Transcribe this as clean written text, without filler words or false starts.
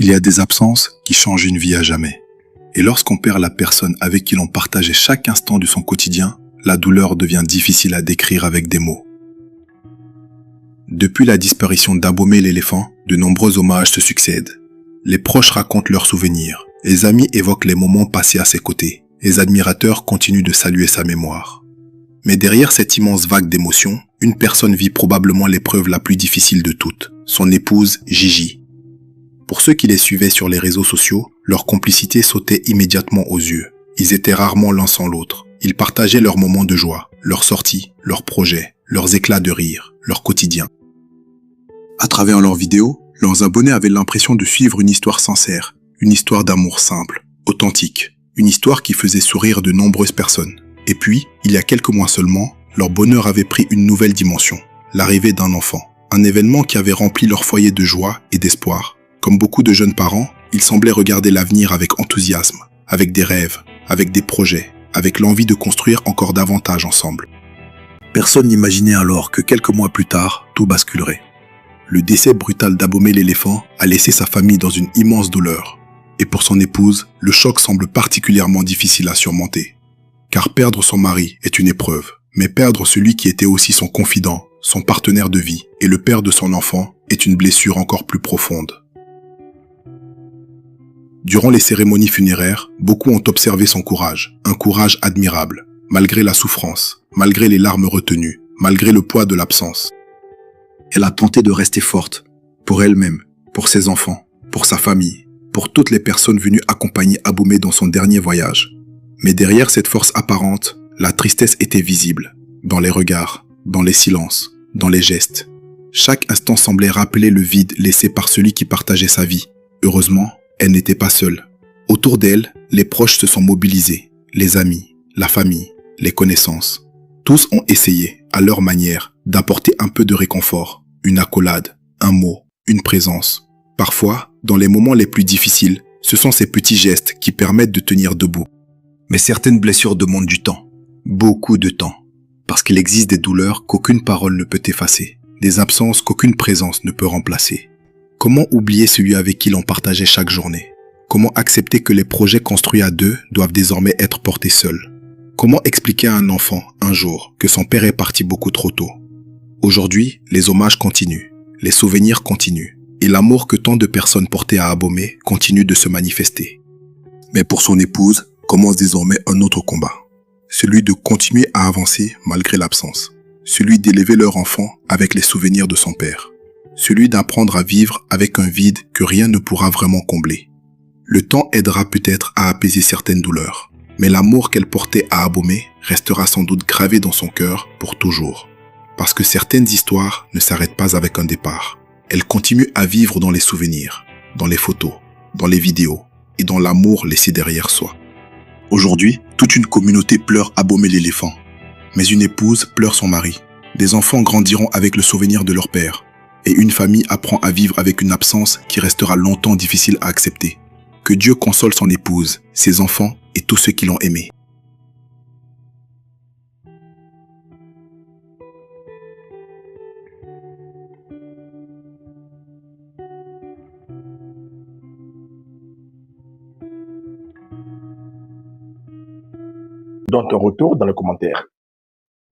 Il y a des absences qui changent une vie à jamais. Et lorsqu'on perd la personne avec qui l'on partageait chaque instant de son quotidien, la douleur devient difficile à décrire avec des mots. Depuis la disparition d'Abomey l'éléphant, de nombreux hommages se succèdent. Les proches racontent leurs souvenirs, les amis évoquent les moments passés à ses côtés, les admirateurs continuent de saluer sa mémoire. Mais derrière cette immense vague d'émotions, une personne vit probablement l'épreuve la plus difficile de toutes, son épouse Gigi. Pour ceux qui les suivaient sur les réseaux sociaux, leur complicité sautait immédiatement aux yeux. Ils étaient rarement l'un sans l'autre. Ils partageaient leurs moments de joie, leurs sorties, leurs projets, leurs éclats de rire, leur quotidien. À travers leurs vidéos, leurs abonnés avaient l'impression de suivre une histoire sincère, une histoire d'amour simple, authentique, une histoire qui faisait sourire de nombreuses personnes. Et puis, il y a quelques mois seulement, leur bonheur avait pris une nouvelle dimension, l'arrivée d'un enfant, un événement qui avait rempli leur foyer de joie et d'espoir. Comme beaucoup de jeunes parents, ils semblaient regarder l'avenir avec enthousiasme, avec des rêves, avec des projets, avec l'envie de construire encore davantage ensemble. Personne n'imaginait alors que quelques mois plus tard, tout basculerait. Le décès brutal d'Abomey l'éléphant a laissé sa famille dans une immense douleur. Et pour son épouse, le choc semble particulièrement difficile à surmonter. Car perdre son mari est une épreuve, mais perdre celui qui était aussi son confident, son partenaire de vie et le père de son enfant est une blessure encore plus profonde. Durant les cérémonies funéraires, beaucoup ont observé son courage, un courage admirable, malgré la souffrance, malgré les larmes retenues, malgré le poids de l'absence. Elle a tenté de rester forte, pour elle-même, pour ses enfants, pour sa famille, pour toutes les personnes venues accompagner Abomey dans son dernier voyage. Mais derrière cette force apparente, la tristesse était visible, dans les regards, dans les silences, dans les gestes. Chaque instant semblait rappeler le vide laissé par celui qui partageait sa vie. Heureusement, elle n'était pas seule. Autour d'elle, les proches se sont mobilisés, les amis, la famille, les connaissances. Tous ont essayé, à leur manière, d'apporter un peu de réconfort, une accolade, un mot, une présence. Parfois, dans les moments les plus difficiles, ce sont ces petits gestes qui permettent de tenir debout. Mais certaines blessures demandent du temps, beaucoup de temps, parce qu'il existe des douleurs qu'aucune parole ne peut effacer, des absences qu'aucune présence ne peut remplacer. Comment oublier celui avec qui l'on partageait chaque journée? Comment accepter que les projets construits à deux doivent désormais être portés seuls? Comment expliquer à un enfant, un jour, que son père est parti beaucoup trop tôt? Aujourd'hui, les hommages continuent, les souvenirs continuent, et l'amour que tant de personnes portaient à Abomey continue de se manifester. Mais pour son épouse, commence désormais un autre combat. Celui de continuer à avancer malgré l'absence. Celui d'élever leur enfant avec les souvenirs de son père. Celui d'apprendre à vivre avec un vide que rien ne pourra vraiment combler. Le temps aidera peut-être à apaiser certaines douleurs, mais l'amour qu'elle portait à Abomey restera sans doute gravé dans son cœur pour toujours. Parce que certaines histoires ne s'arrêtent pas avec un départ. Elles continuent à vivre dans les souvenirs, dans les photos, dans les vidéos et dans l'amour laissé derrière soi. Aujourd'hui, toute une communauté pleure Abomey l'éléphant, mais une épouse pleure son mari. Des enfants grandiront avec le souvenir de leur père. Et une famille apprend à vivre avec une absence qui restera longtemps difficile à accepter. Que Dieu console son épouse, ses enfants et tous ceux qui l'ont aimé. Donne ton retour dans les commentaires.